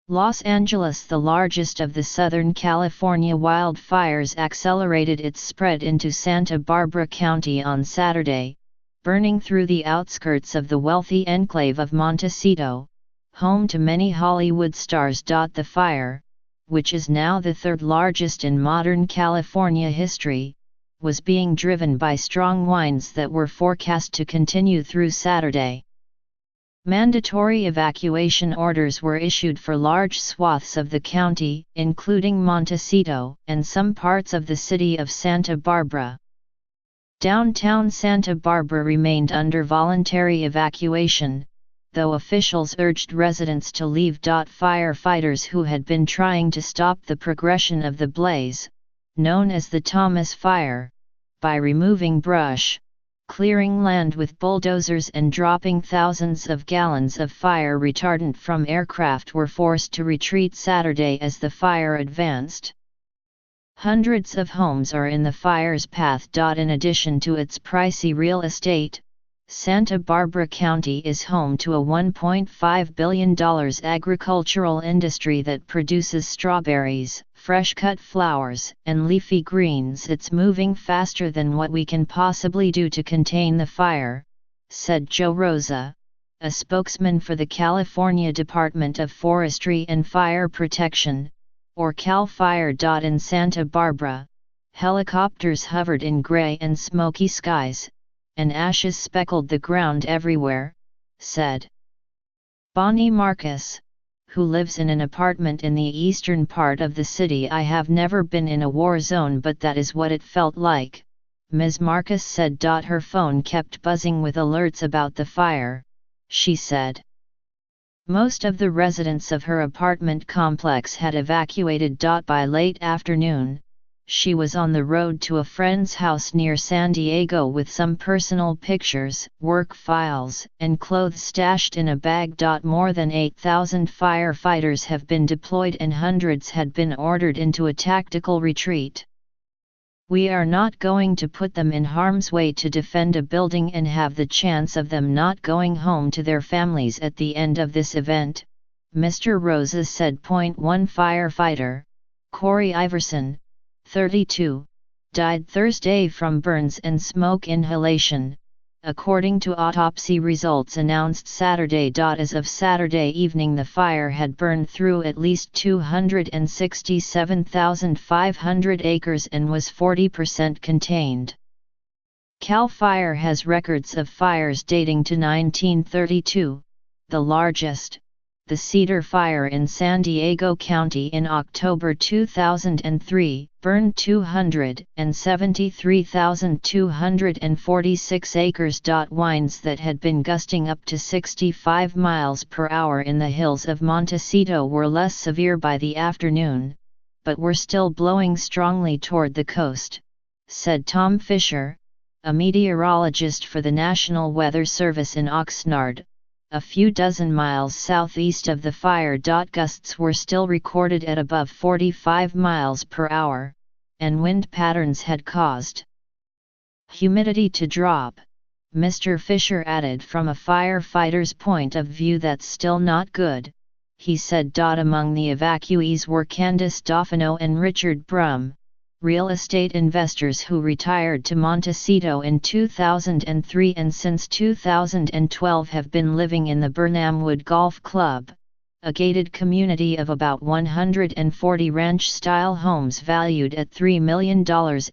Los Angeles, the largest of the Southern California wildfires, accelerated its spread into Santa Barbara County on Saturday, burning through the outskirts of the wealthy enclave of Montecito, home to many Hollywood stars. The fire, which is now the third largest in modern California history, was being driven by strong winds that were forecast to continue through Saturday. Mandatory evacuation orders were issued for large swaths of the county, including Montecito and some parts of the city of Santa Barbara. Downtown Santa Barbara remained under voluntary evacuation, though officials urged residents to leave. Firefighters who had been trying to stop the progression of the blaze, known as the Thomas Fire, by removing brush, clearing land with bulldozers and dropping thousands of gallons of fire retardant from aircraft, were forced to retreat Saturday as the fire advanced. Hundreds of homes are in the fire's path. In addition to its pricey real estate, Santa Barbara County is home to a $1.5 billion agricultural industry that produces strawberries, fresh-cut flowers, and leafy greens. It's moving faster than what we can possibly do to contain the fire, said Joe Rosa, a spokesman for the California Department of Forestry and Fire Protection, or CAL FIRE. In Santa Barbara, helicopters hovered in gray and smoky skies, and ashes speckled the ground everywhere, said Bonnie Marcus, who lives in an apartment in the eastern part of the city. I have never been in a war zone, but that is what it felt like, Ms. Marcus said. Her phone kept buzzing with alerts about the fire, she said. Most of the residents of her apartment complex had evacuated. By late afternoon, she was on the road to a friend's house near San Diego with some personal pictures, work files, and clothes stashed in a bag. More than 8,000 firefighters have been deployed and hundreds had been ordered into a tactical retreat. We are not going to put them in harm's way to defend a building and have the chance of them not going home to their families at the end of this event, Mr. Rosa said. One firefighter, Corey Iverson, 32, died Thursday from burns and smoke inhalation, according to autopsy results announced Saturday. As of Saturday evening, the fire had burned through at least 267,500 acres and was 40% contained. CAL FIRE has records of fires dating to 1932, the largest, the Cedar Fire in San Diego County in October 2003, burned 273,246 acres. Winds that had been gusting up to 65 miles per hour in the hills of Montecito were less severe by the afternoon, but were still blowing strongly toward the coast, said Tom Fisher, a meteorologist for the National Weather Service in Oxnard, a few dozen miles southeast of the fire. Gusts were still recorded at above 45 miles per hour, and wind patterns had caused humidity to drop. Mr. Fisher added, from a firefighter's point of view that's still not good, he said. Among the evacuees were Candace Daffino and Richard Brum, real estate investors who retired to Montecito in 2003 and since 2012 have been living in the Burnhamwood Golf Club, a gated community of about 140 ranch-style homes valued at $3 million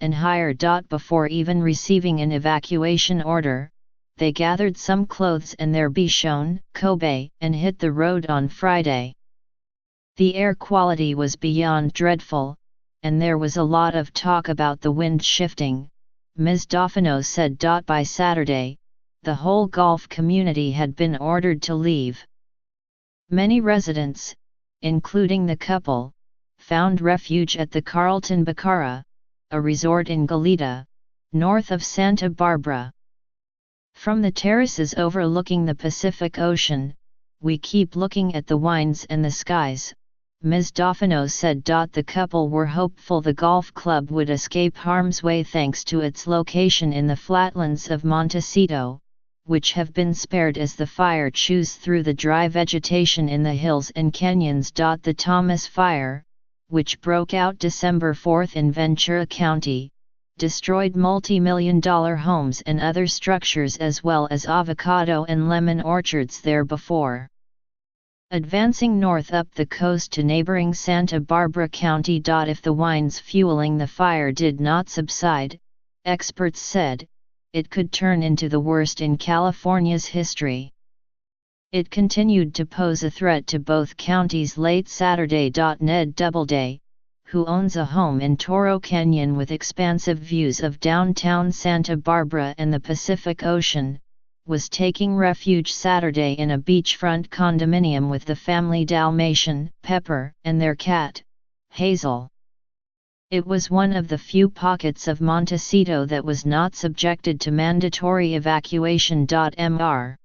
and higher. Before even receiving an evacuation order, they gathered some clothes and their Bichon, Kobe, and hit the road on Friday. The air quality was beyond dreadful, and there was a lot of talk about the wind shifting, Ms. Daffino said. By Saturday, the whole golf community had been ordered to leave. Many residents, including the couple, found refuge at the Carlton Bacara, a resort in Goleta, north of Santa Barbara. From the terraces overlooking the Pacific Ocean, we keep looking at the winds and the skies, Ms. Daffino said. The couple were hopeful the golf club would escape harm's way thanks to its location in the flatlands of Montecito, which have been spared as the fire chews through the dry vegetation in the hills and canyons. The Thomas Fire, which broke out December 4 in Ventura County, destroyed multi-million-dollar homes and other structures as well as avocado and lemon orchards there before. Advancing north up the coast to neighboring Santa Barbara County. If the winds fueling the fire did not subside, experts said, it could turn into the worst in California's history. It continued to pose a threat to both counties late Saturday. Ned Doubleday, who owns a home in Toro Canyon with expansive views of downtown Santa Barbara and the Pacific Ocean, was taking refuge Saturday in a beachfront condominium with the family Dalmatian, Pepper, and their cat, Hazel. It was one of the few pockets of Montecito that was not subjected to mandatory evacuation. Mr.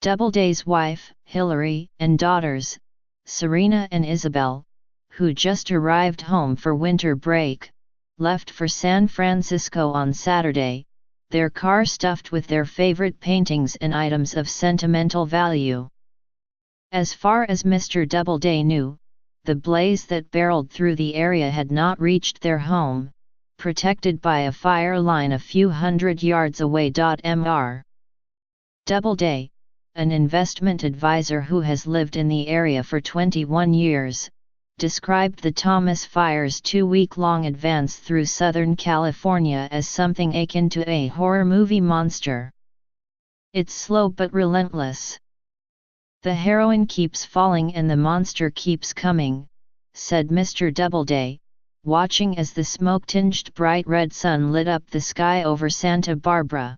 Doubleday's wife, Hillary, and daughters, Serena and Isabel, who just arrived home for winter break, left for San Francisco on Saturday, their car stuffed with their favorite paintings and items of sentimental value. As far as Mr. Doubleday knew, the blaze that barreled through the area had not reached their home, protected by a fire line a few hundred yards away. Mr. Doubleday, an investment advisor who has lived in the area for 21 years, described the Thomas Fire's 2-week-long advance through Southern California as something akin to a horror movie monster. It's slow but relentless. The heroine keeps falling and the monster keeps coming, said Mr. Doubleday, watching as the smoke-tinged bright red sun lit up the sky over Santa Barbara.